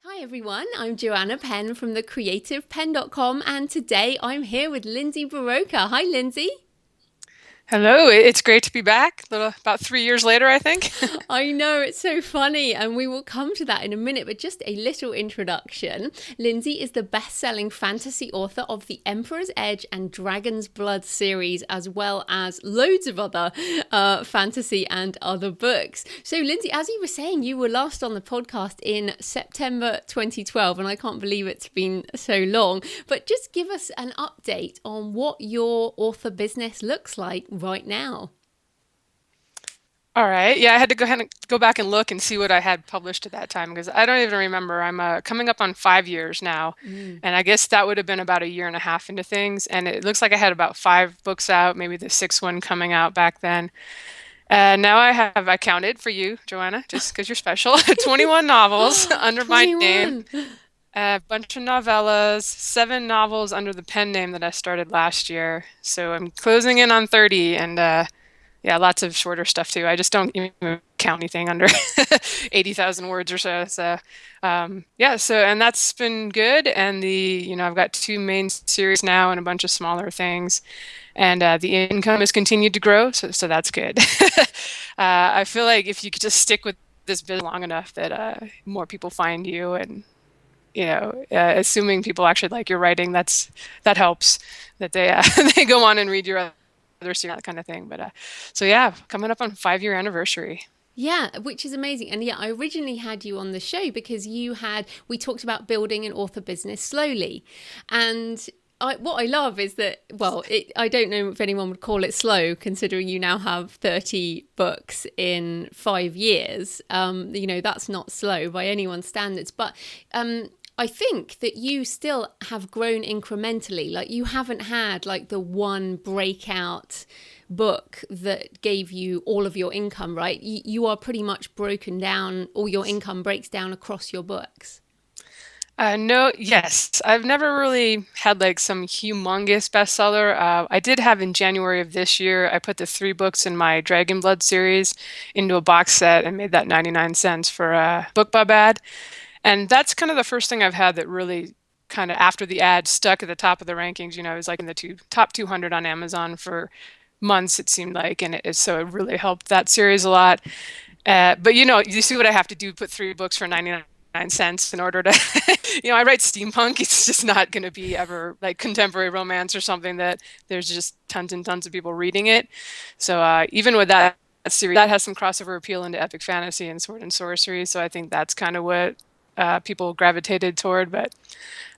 Hi everyone, I'm Joanna Penn from thecreativepenn.com and today I'm here with Lindsay Buroker. Hi Lindsay. Hello, it's great to be back. About 3 years later, I think. I know it's so funny, and we will come to that in a minute, but just a little introduction. Lindsay is the best selling fantasy author of the Emperor's Edge and Dragon's Blood series, as well as loads of other fantasy and other books. So, Lindsay, as you were saying, you were last on the podcast in September 2012, and I can't believe it's been so long. But just give us an update on what your author business looks like right now. All right. Yeah, I had to go back and look and see what I had published at that time because I don't even remember. I'm coming up on 5 years now, Mm. and I guess that would have been about a year and a half into things. And it looks like I had about 5 books out, maybe the sixth one coming out back then. Now I counted for you, Joanna, just because you're special, 21 novels under my name, 21. a bunch of novellas, 7 novels under the pen name that I started last year. So I'm closing in on 30, and yeah, lots of shorter stuff too. I just don't even count anything under 80,000 words or so. Yeah, and that's been good. And I've got 2 main series now and a bunch of smaller things. And the income has continued to grow, so that's good. I feel like if you could just stick with this business long enough that more people find you and assuming people actually like your writing, that helps. That they they go on and read your other series, that kind of thing. So yeah, coming up on 5 year anniversary. Yeah, which is amazing. And yeah, I originally had you on the show because we talked about building an author business slowly. And what I love is that, well, I don't know if anyone would call it slow, considering you now have 30 books in 5 years. That's not slow by anyone's standards. But I think that you still have grown incrementally. Like you haven't had like the one breakout book that gave you all of your income, right? You are pretty much broken down, all your income breaks down across your books. No, yes, I've never really had like some humongous bestseller. I did have in January of this year, I put the 3 books in my Dragon Blood series into a box set and made that 99 cents for a book Bob ad. And that's kind of the first thing I've had that really kind of after the ad stuck at the top of the rankings. It was like in the top 200 on Amazon for months, it seemed like. So it really helped that series a lot. But you see what I have to do, put 3 books for 99 cents in order to, I write steampunk. It's just not going to be ever like contemporary romance or something that there's just tons and tons of people reading it. So even with that series, that has some crossover appeal into epic fantasy and sword and sorcery. So I think that's kind of what people gravitated toward. But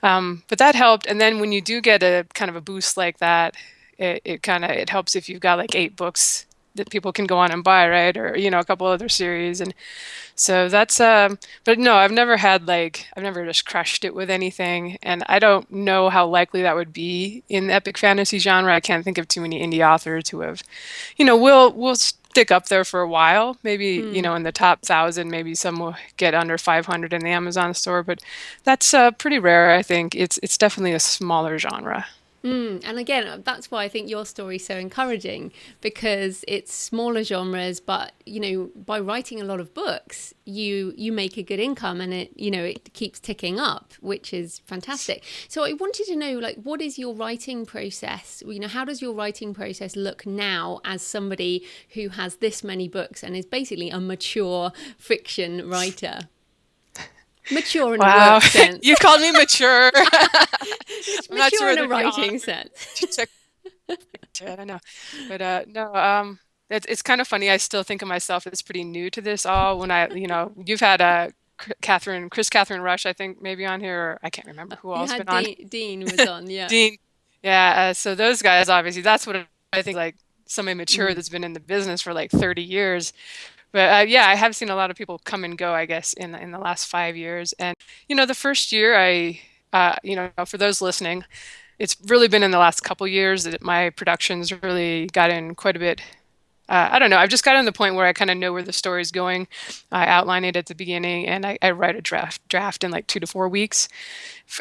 that helped. And then when you do get a kind of a boost like that, it helps if you've got like 8 books that people can go on and buy, right? Or a couple other series. And so that's but no, I've never just crushed it with anything, and I don't know how likely that would be in the epic fantasy genre. I can't think of too many indie authors who have, will stick up there for a while. Maybe, Mm. in the top 1,000, maybe some will get under 500 in the Amazon store, but that's pretty rare. I think it's definitely a smaller genre. And again, that's why I think your story is so encouraging because it's smaller genres, but by writing a lot of books, you make a good income, and it keeps ticking up, which is fantastic. So I wanted to know, like, what is your writing process? How does your writing process look now as somebody who has this many books and is basically a mature fiction writer? Mature in a Wow, work sense. you called me mature. I'm not Mature sure in a whether the writing author sense. should check. I don't know, but no. It's kind of funny. I still think of myself as pretty new to this all. When you've had Catherine Rush, I think maybe on here. Or I can't remember who You else had been on. Dean was on, yeah. Dean. Yeah. So those guys, obviously, that's what I think. Like somebody mature Mm. that's been in the business for like 30 years. But yeah, I have seen a lot of people come and go, I guess, in the last 5 years. And the first year, for those listening, it's really been in the last couple years that my productions really got in quite a bit. I don't know. I've just gotten to the point where I kind of know where the story's going. I outline it at the beginning, and I write a draft in like 2 to 4 weeks.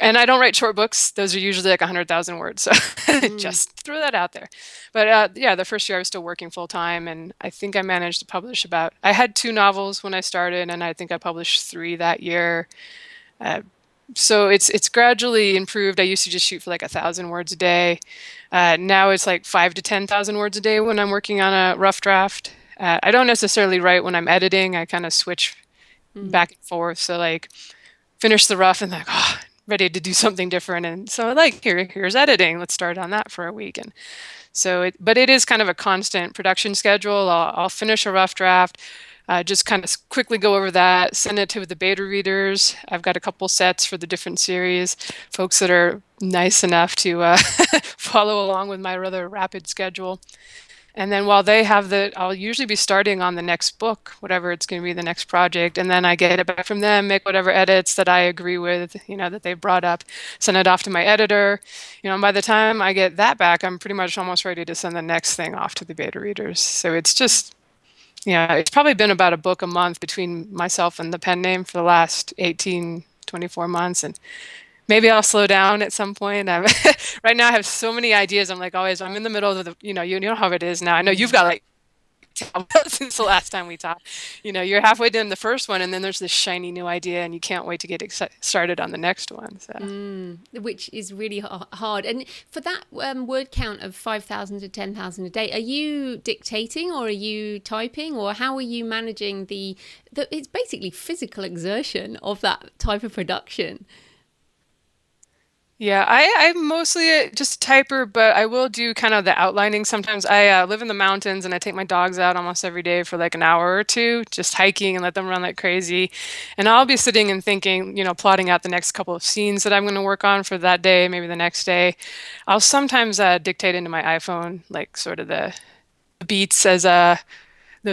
And I don't write short books; those are usually like 100,000 words. So Mm. just throw that out there. But yeah, the first year I was still working full time, and I think I managed to publish about. I had 2 novels when I started, and I think I published 3 that year. So it's gradually improved. I used to just shoot for like 1,000 words a day. Now it's like 5 to 10,000 words a day when I'm working on a rough draft. I don't necessarily write when I'm editing. I kind of switch Mm. back and forth. So like finish the rough and like, oh, ready to do something different. And so like here's editing. Let's start on that for a week. And so but it is kind of a constant production schedule. I'll finish a rough draft, just kind of quickly go over that, send it to the beta readers. I've got a couple sets for the different series, folks that are nice enough to follow along with my rather rapid schedule. And then while they have I'll usually be starting on the next book, whatever it's going to be the next project. And then I get it back from them, make whatever edits that I agree with, that they brought up, send it off to my editor. And by the time I get that back, I'm pretty much almost ready to send the next thing off to the beta readers. So it's just, it's probably been about a book a month between myself and the pen name for the last 18, 24 months. And maybe I'll slow down at some point. Right now I have so many ideas. I'm like always, I'm in the middle of you know how it is now. I know you've got like since the last time we talked. You're halfway done the first one, and then there's this shiny new idea, and you can't wait to get started on the next one. So. Which is really hard. And for that word count of 5,000 to 10,000 a day, are you dictating or are you typing, or how are you managing it's basically physical exertion of that type of production? Yeah, I'm mostly just a typer, but I will do kind of the outlining. Sometimes I live in the mountains and I take my dogs out almost every day for like an hour or two, just hiking and let them run like crazy. And I'll be sitting and thinking, plotting out the next couple of scenes that I'm going to work on for that day, maybe the next day. I'll sometimes dictate into my iPhone, like sort of the beats as the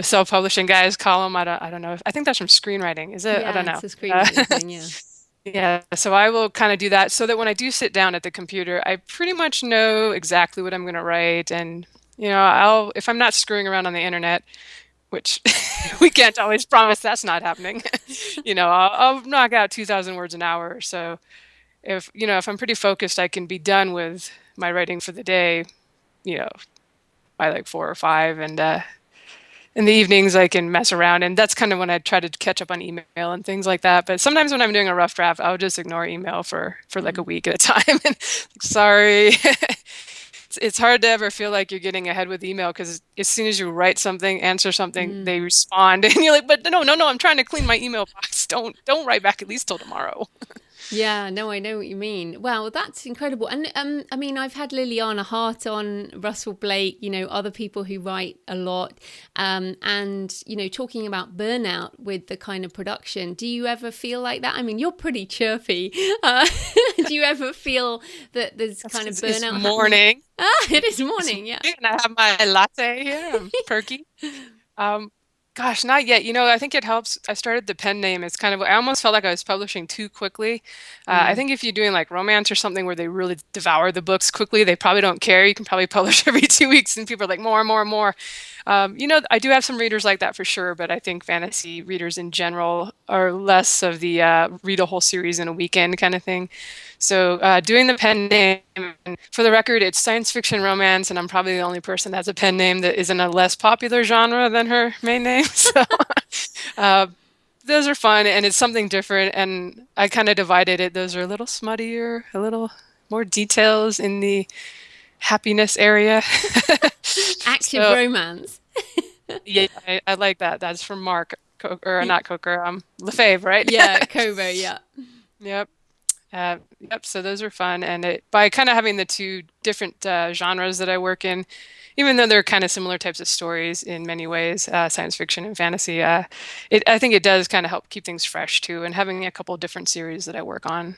self-publishing guys call them. I don't know. I think that's from screenwriting. Is it? I don't Yeah, know. it's a screenwriting thing, yeah. Yeah, so I will kind of do that so that when I do sit down at the computer, I pretty much know exactly what I'm going to write. And, if I'm not screwing around on the internet, which we can't always promise that's not happening, I'll knock out 2,000 words an hour. So if I'm pretty focused, I can be done with my writing for the day, you know, by like 4 or 5. And in the evenings I can mess around, and that's kind of when I try to catch up on email and things like that. But sometimes when I'm doing a rough draft, I'll just ignore email for like a week at a time. And sorry, it's hard to ever feel like you're getting ahead with email because as soon as you write something, answer something, Mm. they respond, and you're like, but no, no, no, I'm trying to clean my email box. Don't write back at least till tomorrow. Yeah, no, I know what you mean. Wow, that's incredible. And I mean, I've had Liliana Hart on, Russell Blake, other people who write a lot, and talking about burnout with the kind of production. Do you ever feel like that? I mean, you're pretty chirpy. Do you ever feel that there's kind of It's burnout happening? morning. Ah, it is It's morning. Yeah. morning, and I have my latte here. I'm perky. Um, Gosh, not yet. I think it helps. I started the pen name. It's kind of, I almost felt like I was publishing too quickly. I Mm. think if you're doing like romance or something where they really devour the books quickly, they probably don't care. You can probably publish every 2 weeks and people are like, more, more, more. I do have some readers like that for sure, but I think fantasy readers in general are less of the read a whole series in a weekend kind of thing. So doing the pen name, and for the record, it's science fiction romance, and I'm probably the only person that has a pen name that is in a less popular genre than her main name. So uh, those are fun, and it's something different. And I kind of divided it. Those are a little smuttier, a little more details in the happiness area. Active So romance. yeah, I like that. That's from Mark, or not Coker, Lefebvre, right? Yeah, Kobo. Yeah. Yep. Yep. So those are fun, and by kind of having the two different genres that I work in, even though they're kind of similar types of stories in many ways, science fiction and fantasy, I think it does kind of help keep things fresh too, and having a couple different series that I work on.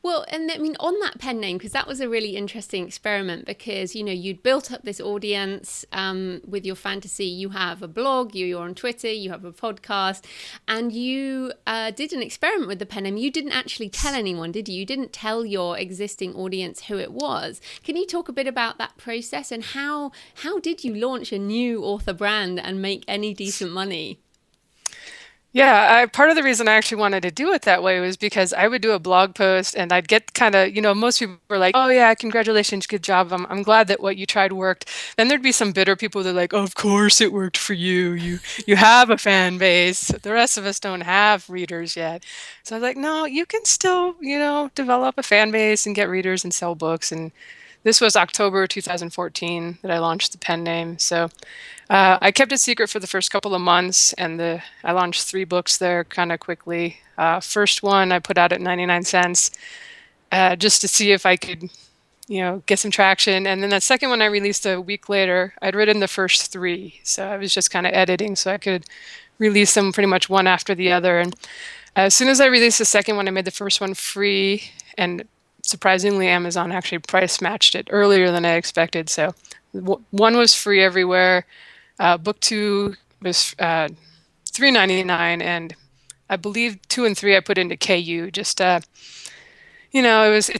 Well, and I mean, on that pen name, because that was a really interesting experiment because, you'd built up this audience with your fantasy. You have a blog, you're on Twitter, you have a podcast, and you did an experiment with the pen name. You didn't actually tell anyone, did you? You didn't tell your existing audience who it was. Can you talk a bit about that process and how did you launch a new author brand and make any decent money? Yeah, part of the reason I actually wanted to do it that way was because I would do a blog post and I'd get kind of, most people were like, "Oh yeah, congratulations, good job. I'm glad that what you tried worked." Then there'd be some bitter people that are like, "Oh, of course it worked for you. You have a fan base. The rest of us don't have readers yet." So I was like, "No, you can still, develop a fan base and get readers and sell books." And this was October 2014 that I launched the pen name. So I kept it secret for the first couple of months, and I launched three books there kind of quickly. First one I put out at 99 cents just to see if I could, get some traction. And then the second one I released a week later. I'd written the first three, so I was just kind of editing so I could release them pretty much one after the other. And as soon as I released the second one, I made the first one free, and surprisingly, Amazon actually price matched it earlier than I expected. So one was free everywhere. Book two was $3.99, and I believe two and three I put into KU. Just it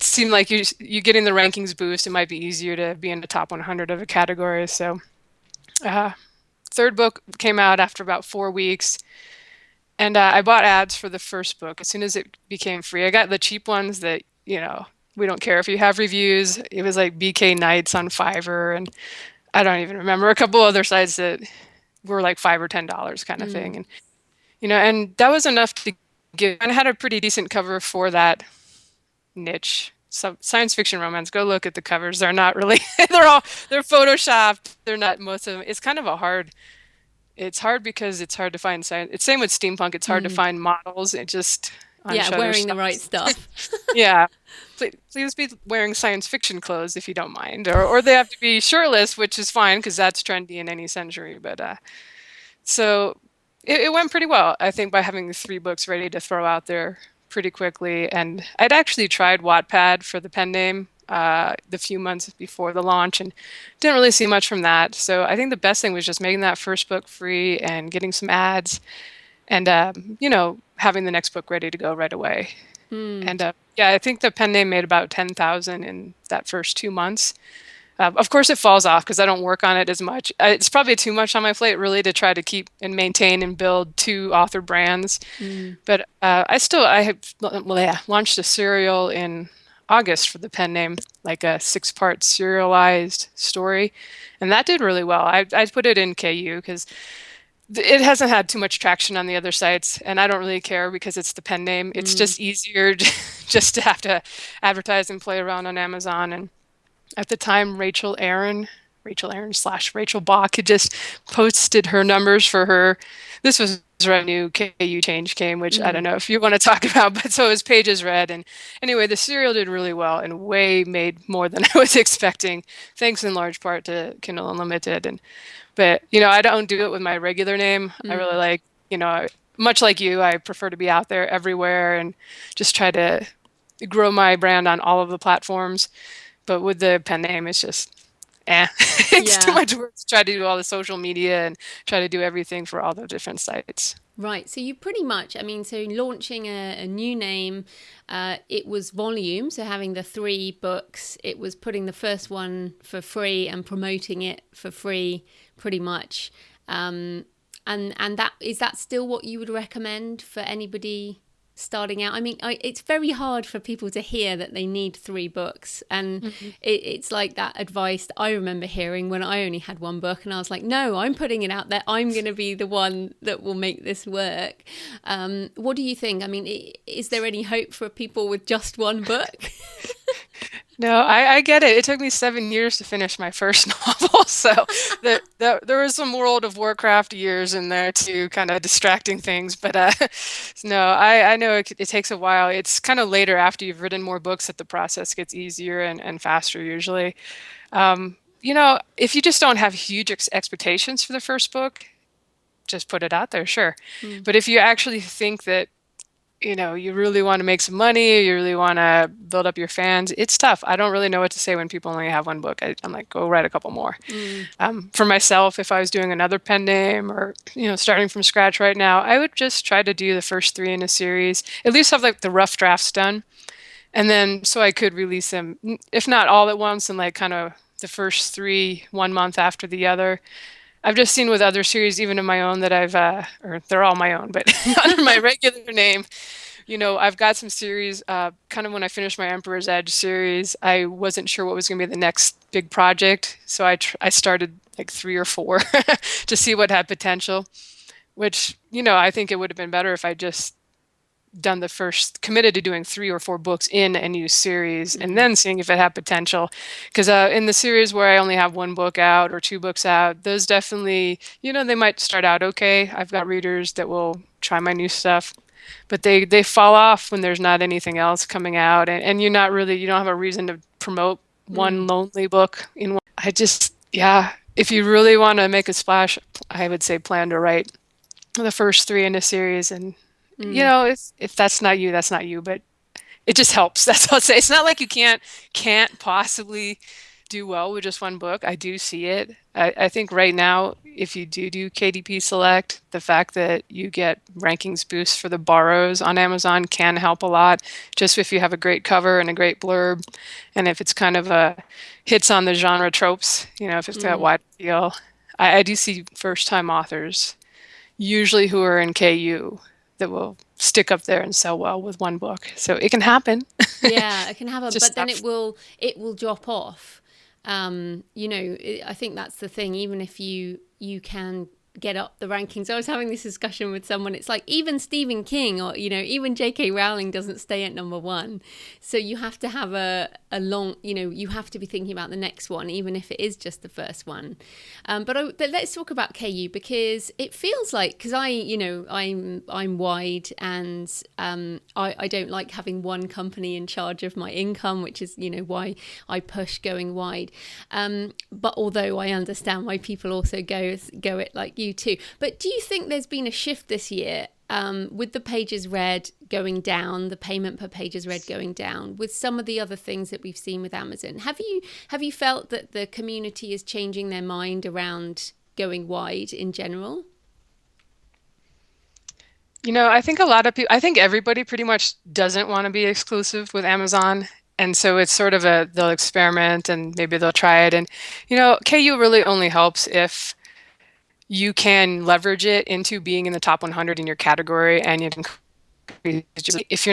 seemed like you getting the rankings boost. It might be easier to be in the top 100 of a category. So uh, third book came out after about 4 weeks, and I bought ads for the first book as soon as it became free. I got the cheap ones that we don't care if you have reviews. It was like BK Nights on Fiverr, and I don't even remember a couple other sites that were like $5 or $10 kind of Mm. thing. And and that was enough to give. And I had a pretty decent cover for that niche. So science fiction romance. Go look at the covers. They're not really. They're photoshopped. They're not most of them. It's kind of a hard. It's hard because it's hard to find science. It's same with steampunk. It's hard to Mm. find models. It just on Yeah, wearing the Shutterstock. right stuff. Yeah. Please be wearing science fiction clothes if you don't mind, or they have to be shirtless, which is fine because that's trendy in any century. But so it went pretty well, I think, by having the three books ready to throw out there pretty quickly. And I'd actually tried Wattpad for the pen name the few months before the launch and didn't really see much from that. So I think the best thing was just making that first book free and getting some ads and, having the next book ready to go right away. Mm. And yeah, I think the pen name made about 10,000 in that first 2 months. Of course, it falls off because I don't work on it as much. It's probably too much on my plate, really, to try to keep and maintain and build two author brands. Mm. But I have, well, yeah, launched a serial in August for the pen name, like a six-part serialized story, and that did really well. I put it in KU because it hasn't had too much traction on the other sites, and I don't really care because it's the pen name. It's Mm. just easier just to have to advertise and play around on Amazon. And at the time, Rachel Aaron slash Rachel Bach had just posted her numbers for her. This was right when new KU change came, which I don't Mm. know if you want to talk about, but so his pages read. And anyway, the serial did really well and way made more than I was expecting, thanks in large part to Kindle Unlimited. But I don't do it with my regular name. I really Mm. like, much like you, I prefer to be out there everywhere and just try to grow my brand on all of the platforms. But with the pen name, it's just, it's too Yeah. much work to try to do all the social media and try to do everything for all the different sites. Right. So you pretty much, I mean, so launching a new name, it was volume. So having the three books, it was putting the first one for free and promoting it for free, pretty much. And that is that still what you would recommend for anybody starting out? I mean, it's very hard for people to hear that they need three books, and Mhm. it's like that advice that I remember hearing when I only had one book, and I was like, no, I'm putting it out there. I'm going to be the one that will make this work. What do you think? I mean, is there any hope for people with just one book? No, I get it. It took me 7 years to finish my first novel, so there was some World of Warcraft years in there too, kind of distracting things. But no, I know it takes a while. It's kind of later after you've written more books that the process gets easier and faster usually. If you just don't have huge expectations for the first book, just put it out there, sure. Mm. But if you actually think that you really want to make some money, you really want to build up your fans, it's tough. I don't really know what to say when people only have one book. I'm like, go write a couple more. Mm. For myself, if I was doing another pen name or, starting from scratch right now, I would just try to do the first three in a series, at least have like the rough drafts done. And then so I could release them, if not all at once, and like kind of the first three 1 month after the other. I've just seen with other series, even in my own, that or they're all my own, but under my regular name, I've got some series. Kind of when I finished my Emperor's Edge series, I wasn't sure what was going to be the next big project, so I started like three or four to see what had potential. Which I think it would have been better if I just done the first committed to doing three or four books in a new series and Mm, then seeing if it had potential. Because in the series where I only have one book out or two books out, those definitely, they might start out okay. I've got readers that will try my new stuff, but they fall off when there's not anything else coming out, and you don't have a reason to promote mm, one lonely book in one. I just, yeah, if you really want to make a splash, I would say plan to write the first three in a series. And mm. if that's not you, that's not you, but it just helps. That's all I'll say. It's not like you can't possibly do well with just one book. I do see it. I think right now, if you do KDP Select, the fact that you get rankings boosts for the borrows on Amazon can help a lot. Just if you have a great cover and a great blurb, and if it's kind of a hits on the genre tropes, if it's got Mm. wide appeal. I do see first time authors usually who are in KU that will stick up there and sell well with one book. So it can happen. Yeah, it can have a, Just but then tough. it will drop off. I think that's the thing. Even if you can get up the rankings, I was having this discussion with someone. It's like even Stephen King or even J.K. Rowling doesn't stay at number one. So you have to have a long, you have to be thinking about the next one, even if it is just the first one. But let's talk about KU because it feels like because I'm wide and I don't like having one company in charge of my income, which is why I push going wide. But although I understand why people also go it like you too. But do you think there's been a shift this year? With the pages read going down, the payment per pages read going down, with some of the other things that we've seen with Amazon, have you felt that the community is changing their mind around going wide in general? I think a lot of people, I think everybody pretty much doesn't want to be exclusive with Amazon. And so it's sort of they'll experiment and maybe they'll try it. And, KU really only helps if you can leverage it into being in the top 100 in your category and you can if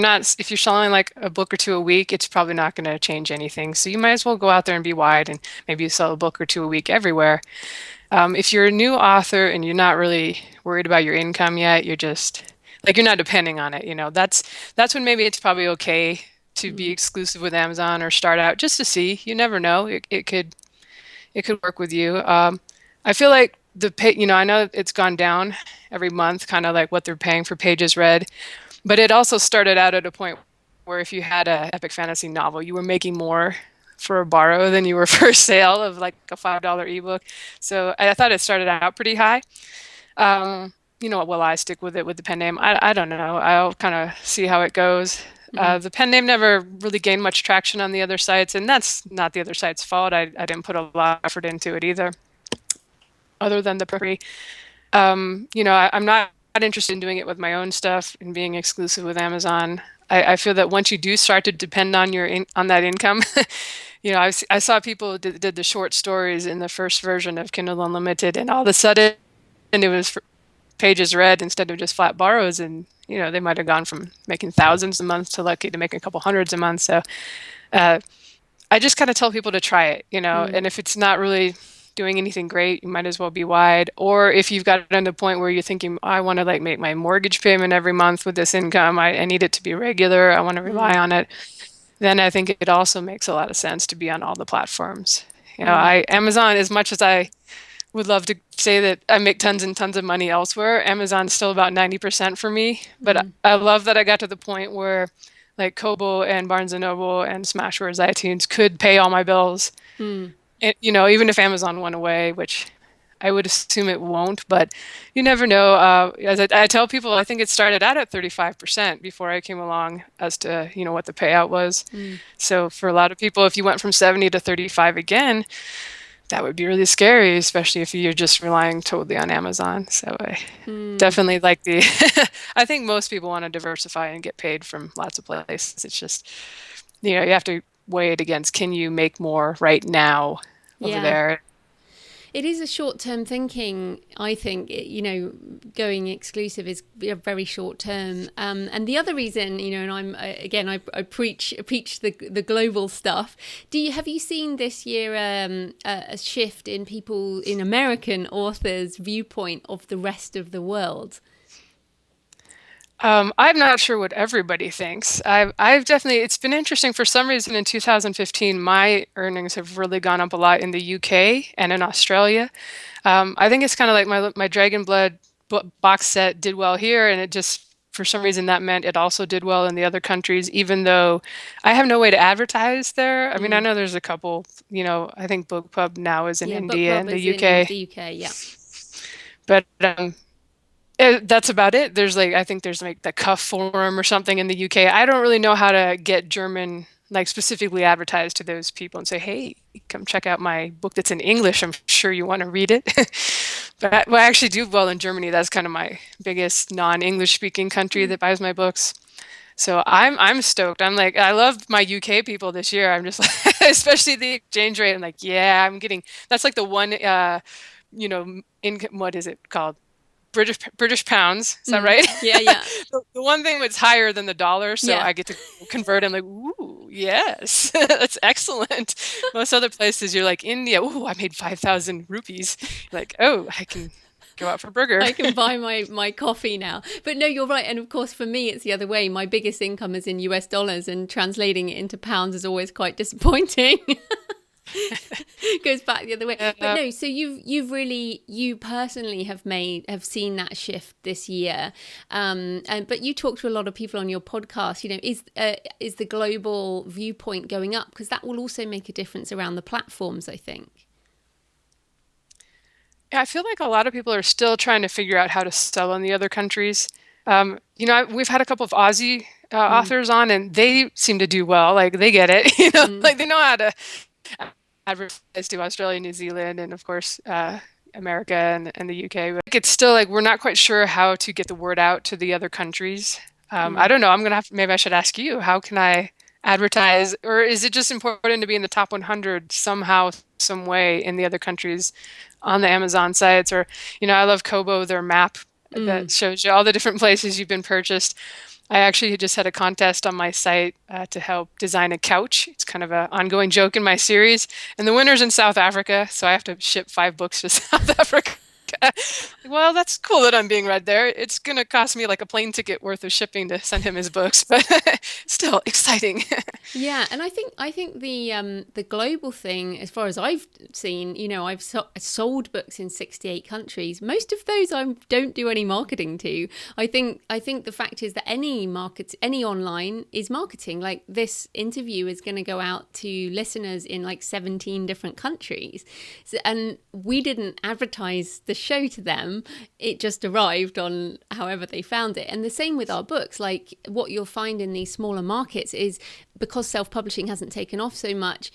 you're selling like a book or two a week, it's probably not going to change anything. So you might as well go out there and be wide and maybe sell a book or two a week everywhere. If you're a new author and you're not really worried about your income yet, you're just like you're not depending on it. That's when maybe it's probably okay to be Mm, exclusive with Amazon or start out just to see. You never know. It could work with you. I feel like the pay, I know it's gone down every month, kind of like what they're paying for pages read, but it also started out at a point where if you had a epic fantasy novel, you were making more for a borrow than you were for a sale of like a $5 ebook. So I thought it started out pretty high. Will I stick with it with the pen name? I don't know. I'll kind of see how it goes. mm, The pen name never really gained much traction on the other sites, and that's not the other site's fault. I didn't put a lot of effort into it either, other than the pre. I'm not interested in doing it with my own stuff and being exclusive with Amazon. I feel that once you do start to depend on on that income, I saw people did the short stories in the first version of Kindle Unlimited, and all of a sudden it was pages read instead of just flat borrows, and they might have gone from making thousands a month to lucky to make a couple hundreds a month. So uh, I just kind of tell people to try it, mm, and if it's not really doing anything great, you might as well be wide. Or if you've got it to the point where you're thinking, I want to like make my mortgage payment every month with this income, I need it to be regular, I want to rely mm, on it, then I think it also makes a lot of sense to be on all the platforms. mm, Amazon, as much as I would love to say that I make tons and tons of money elsewhere, Amazon's still about 90% for me. But mm, I love that I got to the point where like Kobo and Barnes and Noble and Smashwords, iTunes could pay all my bills. mm, And, even if Amazon went away, which I would assume it won't, but you never know. As I tell people, I think it started out at 35% before I came along as to, what the payout was. mm, So for a lot of people, if you went from 70 to 35 again, that would be really scary, especially if you're just relying totally on Amazon. So I mm. definitely like the, I think most people want to diversify and get paid from lots of places. It's just, you have to weigh it against can you make more right now over Yeah. there? It is a short-term thinking, I think. Going exclusive is very short-term. And the other reason, and I preach the global stuff. Have you seen this year a shift in people, in American authors' viewpoint of the rest of the world? I'm not sure what everybody thinks. I've definitely, it's been interesting for some reason in 2015, my earnings have really gone up a lot in the UK and in Australia. I think it's kind of like my Dragon Blood box set did well here, and it just, for some reason, that meant it also did well in the other countries, even though I have no way to advertise there. I mean, I Mm. know there's a couple, I think BookPub now is in Yeah, India BookBub and the is in UK, the UK. Yeah. but that's about it. There's like, I think there's like the Cuff Forum or something in the UK. I don't really know how to get German, like specifically advertised to those people and say, hey, come check out my book that's in English. I'm sure you want to read it. But I actually do well in Germany. That's kind of my biggest non-English speaking country Mm. that buys my books. So I'm stoked. I'm like, I love my UK people this year. I'm just like, especially the exchange rate. I'm like, yeah, I'm getting, that's like the one, in what is it called? British pounds. Is that Mm. right? Yeah, yeah. The one thing that's higher than the dollar, so Yeah. I get to convert. I'm like, ooh, yes, that's excellent. Most other places, you're like India. Ooh, I made 5,000 rupees. You're like, oh, I can go out for a burger. I can buy my coffee now. But no, you're right. And of course, for me, it's the other way. My biggest income is in US dollars, and translating it into pounds is always quite disappointing. Goes back the other way. But Uh, no, so you personally have seen that shift this year. And but you talk to a lot of people on your podcast. Is the global viewpoint going up? Because that will also make a difference around the platforms, I think. yeah, I feel like a lot of people are still trying to figure out how to sell in the other countries. We've had a couple of Aussie Mm, authors on, and they seem to do well. Like they get it, mm, like they know how to advertise to Australia, New Zealand, and of course, America and the UK. But it's still like we're not quite sure how to get the word out to the other countries. I mm. don't know. I'm gonna have maybe I should ask you, how can I advertise, or is it just important to be in the top 100 somehow, some way in the other countries on the Amazon sites? Or, I love Kobo, their map that Mm. shows you all the different places you've been purchased. I actually just had a contest on my site to help design a couch. It's kind of an ongoing joke in my series. And the winner's in South Africa, so I have to ship 5 books to South Africa. Well, that's cool that I'm being read there. It's going to cost me like a plane ticket worth of shipping to send him his books, but still exciting. Yeah, and I think the global thing, as far as I've seen, I've sold books in 68 countries. Most of those I don't do any marketing to. I think the fact is that any online is marketing. Like this interview is going to go out to listeners in like 17 different countries, and we didn't advertise the show to them. It just arrived on however they found it. And the same with our books. Like what you'll find in these smaller markets is, because self-publishing hasn't taken off so much,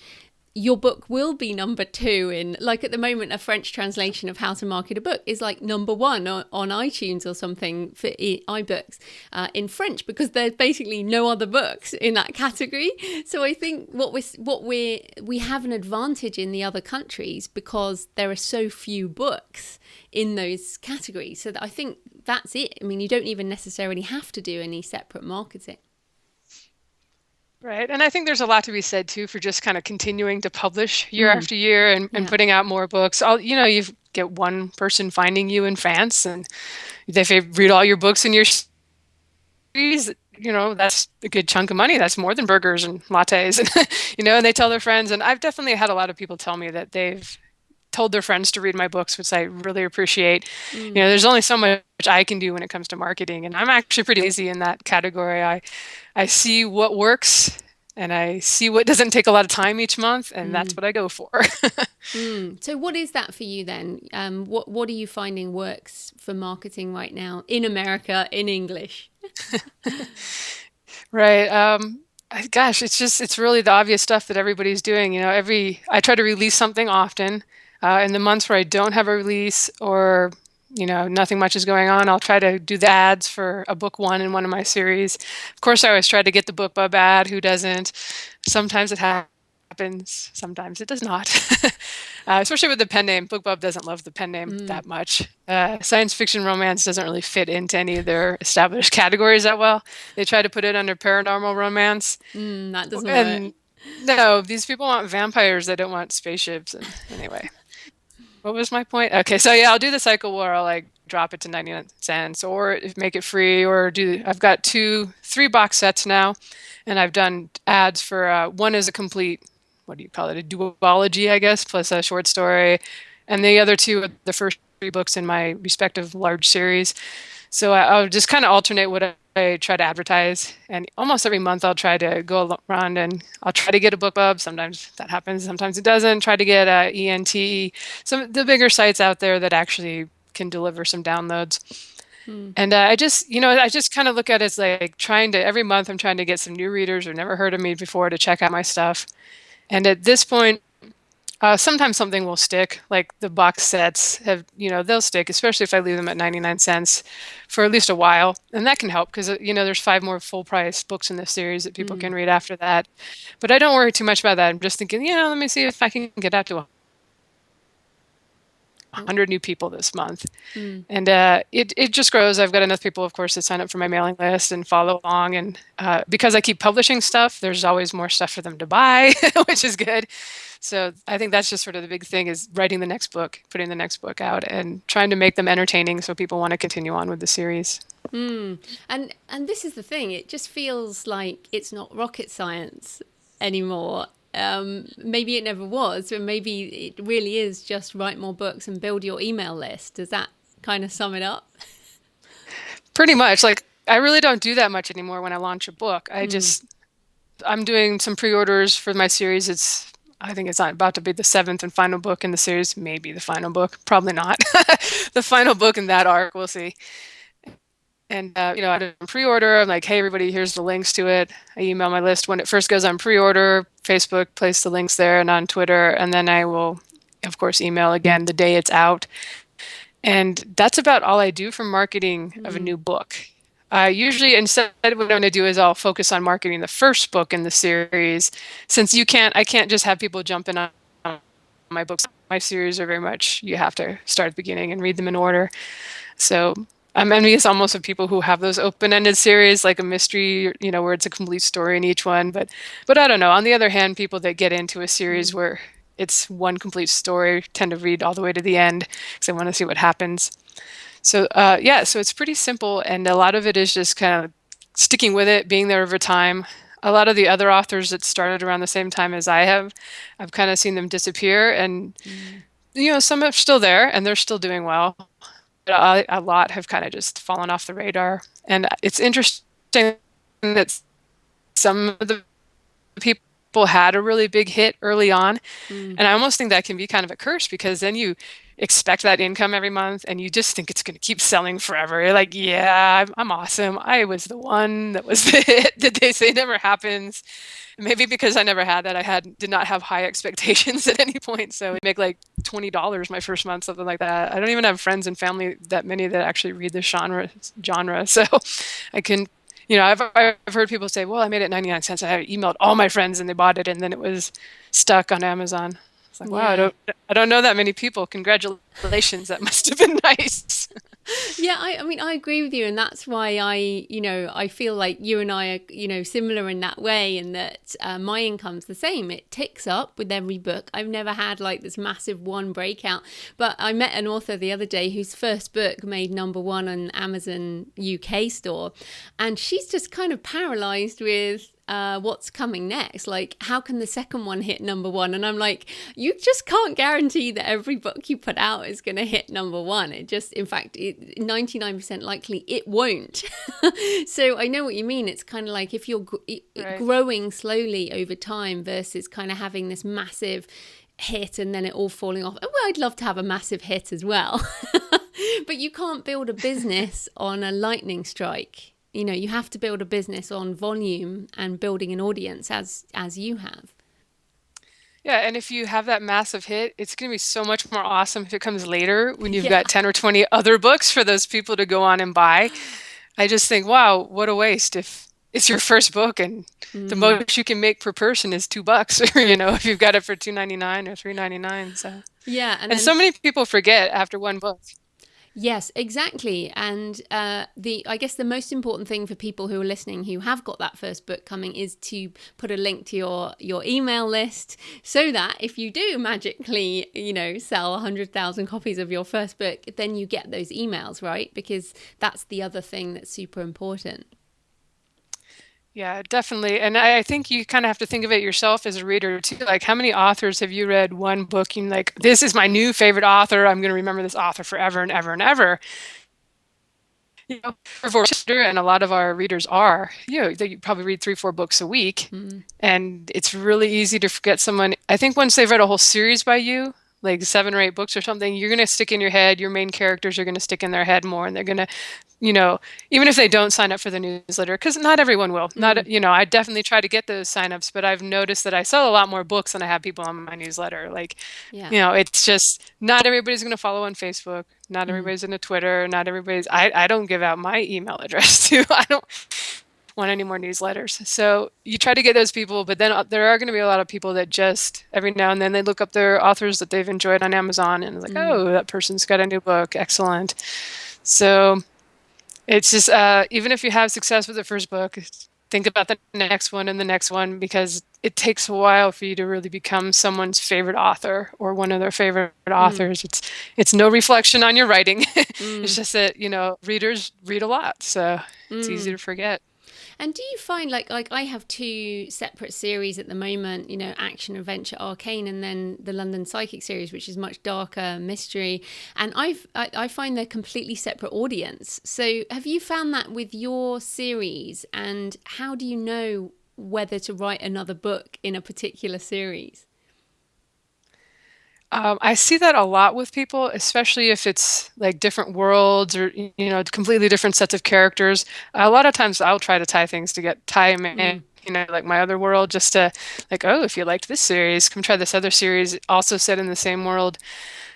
your book will be number two in, like at the moment, a French translation of How to Market a Book is like number one on iTunes or something for iBooks in French, because there's basically no other books in that category. So I think we have an advantage in the other countries because there are so few books in those categories. So that I think that's it. I mean, you don't even necessarily have to do any separate marketing. Right. And I think there's a lot to be said too for just kind of continuing to publish year Mm, after year and yeah. putting out more books. You get one person finding you in France, and if they read all your books in your series, that's a good chunk of money. That's more than burgers and lattes and and they tell their friends. And I've definitely had a lot of people tell me that they've told their friends to read my books, which I really appreciate. Mm. There's only so much I can do when it comes to marketing, and I'm actually pretty lazy in that category. I see what works and I see what doesn't take a lot of time each month, and that's Mm. what I go for. Mm. So what is that for you then? What are you finding works for marketing right now in America in English? Right. Gosh, it's really the obvious stuff that everybody's doing. I try to release something often. In the months where I don't have a release or nothing much is going on, I'll try to do the ads for a book one in one of my series. Of course, I always try to get the BookBub ad. Who doesn't? Sometimes it happens happens. Sometimes it does not. Especially with the pen name. BookBub doesn't love the pen name that much. Science fiction romance doesn't really fit into any of their established categories that well. They try to put it under paranormal romance. That doesn't work. And no, these people want vampires. They don't want spaceships. And anyway, what was my point? Okay, so yeah, I'll do the cycle where I'll like drop it to 99 cents or make it free or I've got three box sets now, and I've done ads for one is a complete, what do you call it? A duology, I guess, plus a short story. And the other two are the first three books in my respective large series. So I'll just kind of alternate what I try to advertise. And almost every month I'll try to go around and I'll try to get a BookBub. Sometimes that happens, sometimes it doesn't. Try to get a ENT, some of the bigger sites out there that actually can deliver some downloads. And I just kind of look at it as like every month I'm trying to get some new readers who never heard of me before to check out my stuff. And at this point, sometimes something will stick, like the box sets they'll stick, especially if I leave them at 99 cents for at least a while. And that can help because, there's 5 more full price books in this series that people can read after that. But I don't worry too much about that. I'm just thinking, let me see if I can get out to 100 new people this month. And it just grows. I've got enough people, of course, to sign up for my mailing list and follow along. And because I keep publishing stuff, there's always more stuff for them to buy, which is good. So I think that's just sort of the big thing is writing the next book, putting the next book out, and trying to make them entertaining so people want to continue on with the series. And this is the thing. It just feels like it's not rocket science anymore. Maybe it never was, but maybe it really is just write more books and build your email list. Does that kind of sum it up? Pretty much. Like, I really don't do that much anymore when I launch a book. I'm doing some pre-orders for my series. I think it's about to be the 7th and final book in the series, maybe the final book, probably not. The final book in that arc, we'll see. And, I do a pre-order. I'm like, hey, everybody, here's the links to it. I email my list when it first goes on pre-order. Facebook, place the links there and on Twitter. And then I will, of course, email again the day it's out. And that's about all I do for marketing of a new book. Usually, instead, what I'm going to do is I'll focus on marketing the first book in the series. Since I can't just have people jump in on my books. My series are very much, you have to start at the beginning and read them in order. So I'm envious almost of people who have those open-ended series, like a mystery, where it's a complete story in each one. But I don't know. On the other hand, people that get into a series where it's one complete story tend to read all the way to the end because they want to see what happens. So so it's pretty simple, and a lot of it is just kind of sticking with it, being there over time. A lot of the other authors that started around the same time as I have, I've kind of seen them disappear, and some are still there and they're still doing well. But a lot have kind of just fallen off the radar, and it's interesting that some of the people had a really big hit early on. And I almost think that can be kind of a curse because then you expect that income every month and you just think it's going to keep selling forever. You're like, yeah, I'm awesome. I was the one that was the hit that they say never happens. Maybe because I never had that, did not have high expectations at any point. So I make like $20 my first month, something like that. I don't even have friends and family that many that actually read this genre. So I can, I've heard people say, well, I made it 99 cents. I emailed all my friends and they bought it, and then it was stuck on Amazon. It's like, wow, I don't know that many people. Congratulations. That must have been nice. Yeah, I mean, I agree with you. And that's why I feel like you and I are, similar in that way, and that my income's the same. It ticks up with every book. I've never had like this massive one breakout. But I met an author the other day whose first book made #1 on Amazon UK store. And she's just kind of paralyzed with what's coming next. Like, how can the second one hit #1? And I'm like, you just can't guarantee that every book you put out is going to hit #1. It just, in fact, 99% likely it won't. So I know what you mean. It's kind of like if you're growing slowly over time versus kind of having this massive hit and then it all falling off. Well, I'd love to have a massive hit as well. But you can't build a business on a lightning strike. You have to build a business on volume and building an audience as you have. Yeah, and if you have that massive hit, it's going to be so much more awesome if it comes later when you've got 10 or 20 other books for those people to go on and buy. I just think, wow, what a waste if it's your first book, and the Mm. most you can make per person is $2, or if you've got it for 2.99 or 3.99. So, Yeah, and and then so many people forget after one book. yes, exactly. And the I guess the most important thing for people who are listening who have got that first book coming is to put a link to your email list, so that if you do magically, sell 100,000 copies of your first book, then you get those emails, right? Because that's the other thing that's super important. Yeah, definitely. And I think you kind of have to think of it yourself as a reader too. Like, how many authors have you read one book and like, this is my new favorite author. I'm going to remember this author forever and ever and ever. For and a lot of our readers are, they probably read 3, 4 books a week. Mm. And it's really easy to forget someone. I think once they've read a whole series by you, like 7 or 8 books or something, you're going to stick in your head. Your main characters are going to stick in their head more, and they're going to, you know, even if they don't sign up for the newsletter, because not everyone will. Mm. I definitely try to get those signups, but I've noticed that I sell a lot more books than I have people on my newsletter. Like, Yeah. it's just not everybody's going to follow on Facebook. Not Mm. everybody's into Twitter. Not everybody's. I don't give out my email address too. I don't want any more newsletters. So you try to get those people, but then there are going to be a lot of people that just every now and then they look up their authors that they've enjoyed on Amazon and it's like, Mm. oh, that person's got a new book. Excellent. So it's just, even if you have success with the first book, think about the next one and the next one, because it takes a while for you to really become someone's favorite author or one of their favorite Mm. authors. It's no reflection on your writing. It's Mm. just that, readers read a lot, so it's easy Mm. to forget. And do you find like I have two separate series at the moment, action, adventure, arcane, and then the London Psychic series, which is much darker mystery. And I find they're completely separate audience. So have you found that with your series? And how do you know whether to write another book in a particular series? I see that a lot with people, especially if it's like different worlds or completely different sets of characters. A lot of times I'll try to tie 'em in, Mm. like my other world, just to like, oh, if you liked this series, come try this other series, also set in the same world.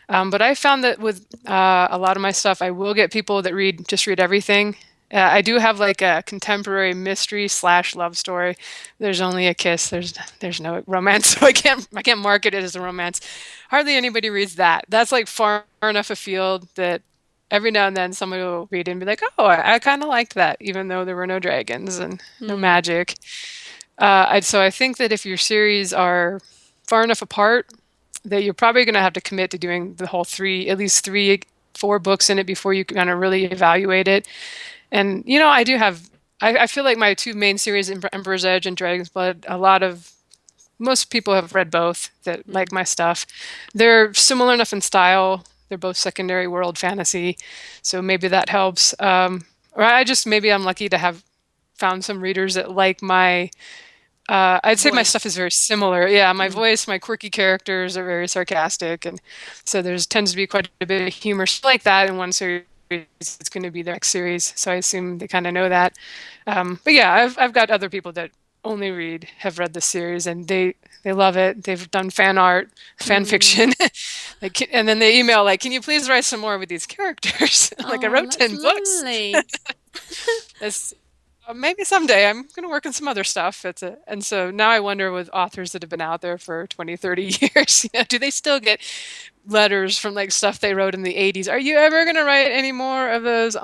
But I found that with a lot of my stuff, I will get people that read everything. I do have like a contemporary mystery slash love story. There's only a kiss. There's no romance, so I can't market it as a romance. Hardly anybody reads that. That's like far enough afield that every now and then somebody will read it and be like, "Oh, I kind of liked that," even though there were no dragons and no Mm. magic. So I think that if your series are far enough apart, that you're probably going to have to commit to doing the whole at least 3, 4 books in it before you kind of really evaluate it. And I do have, I feel like my two main series, Emperor's Edge and Dragon's Blood, most people have read both that Mm. like my stuff. They're similar enough in style. They're both secondary world fantasy, so maybe that helps. Or maybe I'm lucky to have found some readers that like I'd say my stuff Voice. is very similar. Yeah, my Mm. voice, my quirky characters are very sarcastic, and so there's tends to be quite a bit of humor like that in one series. It's going to be the next series, so I assume they kind of know that. But yeah, I've got other people that have read the series, and they love it. They've done fan art, fan Mm. fiction, like, and then they email like, "Can you please write some more with these characters?" I'm like, I Oh, wrote that's 10 books. lovely. That's maybe someday I'm going to work on some other stuff. And so now I wonder with authors that have been out there for 20, 30 years, do they still get letters from like stuff they wrote in the 80s? Are you ever going to write any more of those,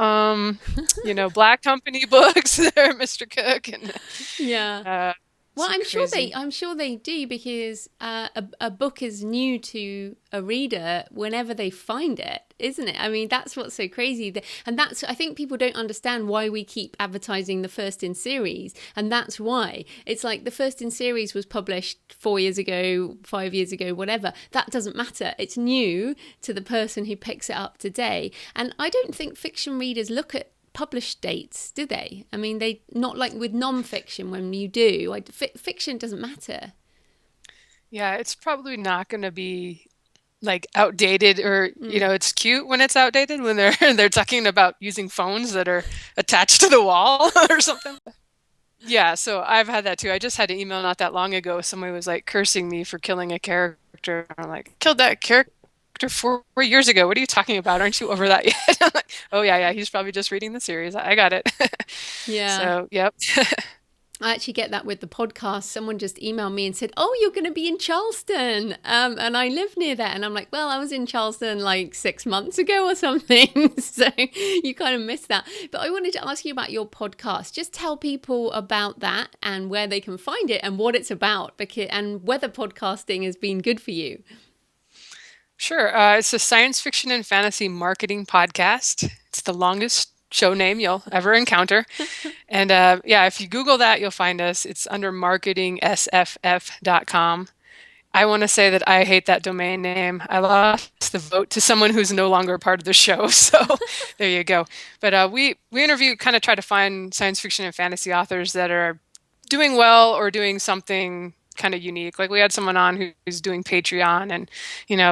Black Company books there, Mr. Cook? And Yeah. Well, super crazy. I'm sure they do, because a book is new to a reader whenever they find it, isn't it? I mean, that's what's so crazy, and that's, I think people don't understand why we keep advertising the first in series, and that's why it's like the first in series was published 4 years ago, 5 years ago, whatever. That doesn't matter. It's new to the person who picks it up today, and I don't think fiction readers look at published dates, do they? I mean, they not like with non-fiction when you do. Fiction doesn't matter. Yeah, it's probably not going to be like outdated, or Mm. it's cute when it's outdated when they're they're talking about using phones that are attached to the wall or something. Yeah, so I've had that too. I just had an email not that long ago. Somebody was like cursing me for killing a character. I'm like, killed that character 4 years ago. What are you talking about? Aren't you over that yet? I'm like, oh yeah, yeah. He's probably just reading the series. I got it. Yeah. So, yep. I actually get that with the podcast. Someone just emailed me and said, "Oh, you're going to be in Charleston," and I live near there. And I'm like, "Well, I was in Charleston like 6 months ago or something." So you kind of missed that. But I wanted to ask you about your podcast. Just tell people about that and where they can find it and what it's about, because and whether podcasting has been good for you. Sure. It's a science fiction and fantasy marketing podcast. It's the longest show name you'll ever encounter. And yeah, if you Google that, you'll find us. It's under marketingsff.com. I want to say that I hate that domain name. I lost the vote to someone who's no longer part of the show. So there you go. But we interview, kind of try to find science fiction and fantasy authors that are doing well or doing something kind of unique. Like we had someone on who's doing Patreon, and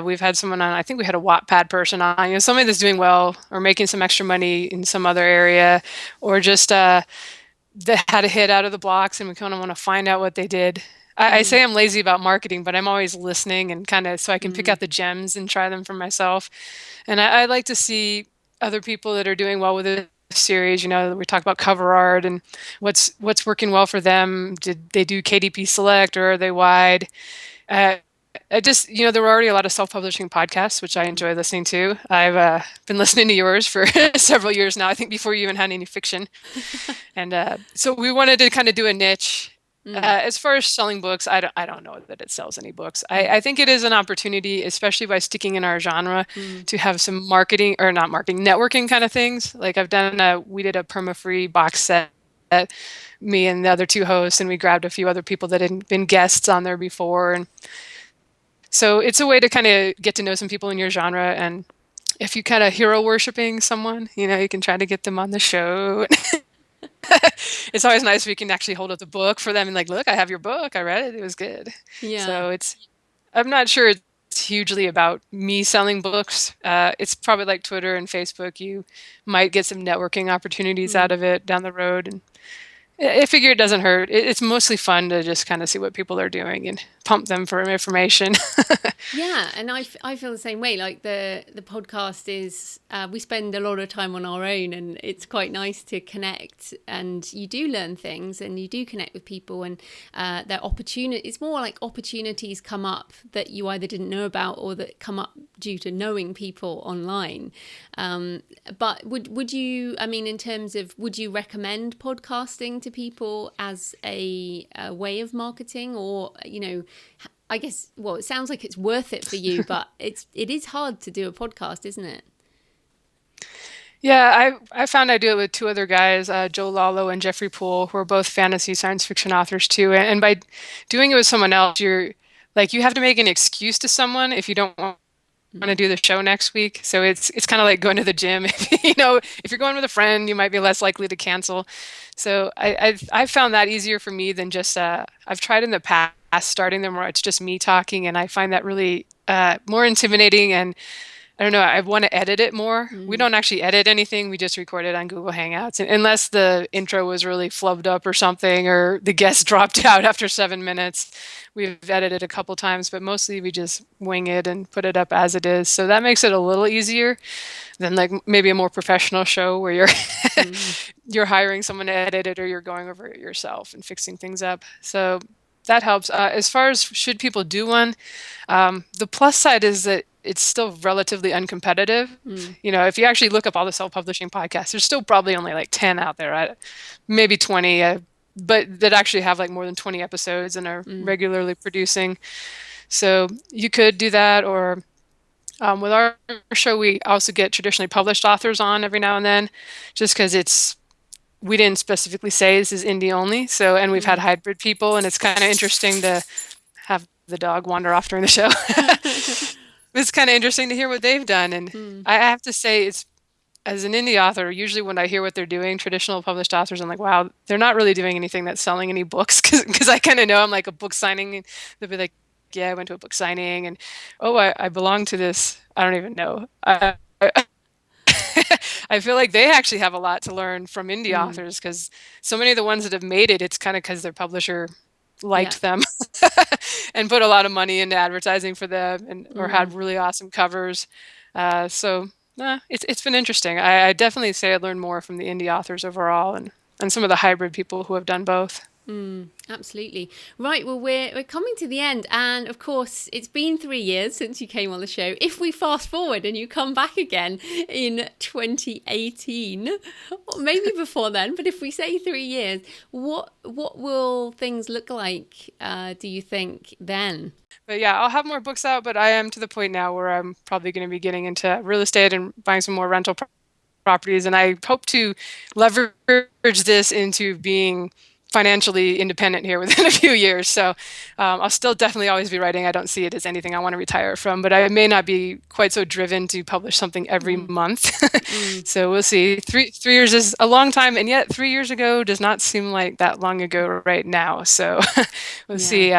we've had someone on. I think we had a Wattpad person on. Somebody that's doing well or making some extra money in some other area, or just that had a hit out of the blocks, and we kind of want to find out what they did. I Mm, say I'm lazy about marketing, but I'm always listening and kind of so I can pick mm, out the gems and try them for myself. And I like to see other people that are doing well with a series. We talk about cover art and what's working well for them. Did they do KDP Select or are they wide? Uh, I just, there were already a lot of self-publishing podcasts, which I mm, enjoy listening to. I've been listening to yours for several years now, I think before you even had any fiction. And so we wanted to kind of do a niche. mm, As far as selling books, I don't know that it sells any books. mm, I think it is an opportunity, especially by sticking in our genre, mm. to have some marketing or not marketing, networking kind of things. Like we did a perma-free box set, me and the other two hosts, and we grabbed a few other people that had been guests on there before. And so it's a way to kind of get to know some people in your genre. And if you kind of hero worshiping someone, you can try to get them on the show. It's always nice if you can actually hold up the book for them and like, look, I have your book. I read it. It was good. Yeah. So I'm not sure it's hugely about me selling books. It's probably like Twitter and Facebook. You might get some networking opportunities out Mm. of it down the road. And I figure it doesn't hurt. It's mostly fun to just kind of see what people are doing and pump them for information. Yeah, and I feel the same way. Like the podcast is, we spend a lot of time on our own, and it's quite nice to connect. And you do learn things, and you do connect with people, and their opportunity. It's more like opportunities come up that you either didn't know about or that come up due to knowing people online. But would you? I mean, in terms of, would you recommend podcasting to people as a way of marketing, or I guess, well, it sounds like it's worth it for you, but it is hard to do a podcast, isn't it? Yeah, I found I do it with two other guys, Joe Lalo and Jeffrey Poole, who are both fantasy science fiction authors too. And by doing it with someone else, you're like you have to make an excuse to someone if you don't want to Mm, do the show next week. So it's kind of like going to the gym. If you're going with a friend, you might be less likely to cancel. So I've found that easier for me than just I've tried in the past starting them where it's just me talking, and I find that really more intimidating and I don't know. I want to edit it more. We mm, don't actually edit anything. We just record it on Google Hangouts. And unless the intro was really flubbed up or something, or the guest dropped out after 7 minutes, we've edited a couple times, but mostly we just wing it and put it up as it is. So that makes it a little easier than like maybe a more professional show where you're mm, you're hiring someone to edit it or you're going over it yourself and fixing things up. So that helps. As far as should people do one, the plus side is that it's still relatively uncompetitive. mm, If you actually look up all the self-publishing podcasts, there's still probably only like 10 out there, right? Maybe 20, but that actually have like more than 20 episodes and are mm. regularly producing. So you could do that, or with our show, we also get traditionally published authors on every now and then, just because we didn't specifically say this is indie only. So, and we've had Mm. hybrid people, and it's kind of interesting to have the dog wander off during the show. It's kind of interesting to hear what they've done. And Mm. I have to say, it's as an indie author, usually when I hear what they're doing, traditional published authors, I'm like, wow, they're not really doing anything that's selling any books because I kind of know I'm like a book signing. And they'll be like, yeah, I went to a book signing, and oh, I belong to this. I don't even know. I feel like they actually have a lot to learn from indie Mm. authors because so many of the ones that have made it, it's kind of because their publisher Yeah. liked them and put a lot of money into advertising for them and or Mm. had really awesome covers. It's been interesting. I definitely say I learned more from the indie authors overall and some of the hybrid people who have done both. Absolutely. Right. Well, we're coming to the end, and of course, it's been 3 years since you came on the show. If we fast forward and you come back again in 2018, or maybe before then, but if we say 3 years, what will things look like? Do you think then? But yeah, I'll have more books out, but I am to the point now where I'm probably going to be getting into real estate and buying some more rental properties. And I hope to leverage this into being financially independent here within a few years. So I'll still definitely always be writing. I don't see it as anything I want to retire from, but I may not be quite so driven to publish something every Mm, month. mm, So we'll see. Three years is a long time, and yet 3 years ago does not seem like that long ago right now. So we'll yeah. see.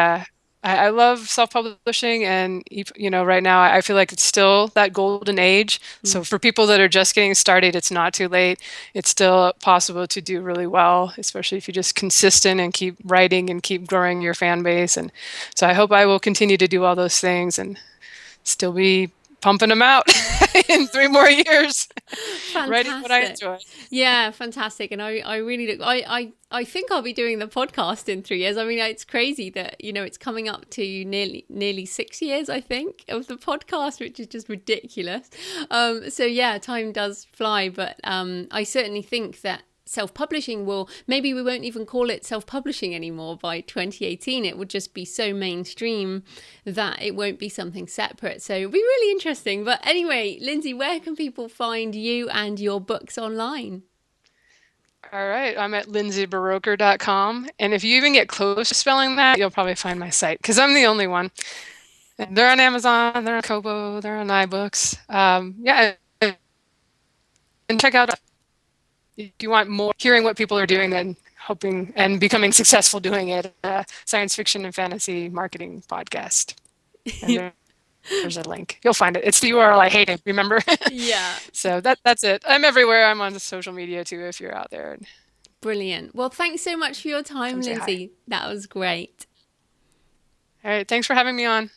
I love self-publishing, and right now I feel like it's still that golden age. So Mm, for people that are just getting started, it's not too late. It's still possible to do really well, especially if you're just consistent and keep writing and keep growing your fan base. And so I hope I will continue to do all those things and still be pumping them out in 3 more years, writing what I fantastic. enjoy. Yeah, fantastic. And I really look, I think I'll be doing the podcast in 3 years. I mean, it's crazy that, it's coming up to nearly 6 years, I think, of the podcast, which is just ridiculous. So yeah, time does fly, but I certainly think that self-publishing will, maybe we won't even call it self-publishing anymore by 2018. It would just be so mainstream that it won't be something separate. So it'll be really interesting. But anyway, Lindsay, where can people find you and your books online? All right, I'm at lindsayburoker.com. And if you even get close to spelling that, you'll probably find my site because I'm the only one. And they're on Amazon, they're on Kobo, they're on iBooks. Yeah, and check out if you want more hearing what people are doing and hoping and becoming successful doing it. Science fiction and fantasy marketing podcast. And there's a link. You'll find it. It's the URL I hated, remember? Yeah. So that's it. I'm everywhere. I'm on the social media too if you're out there. And Brilliant. Well, thanks so much for your come time, say hi. Lindsay. That was great. All right, thanks for having me on.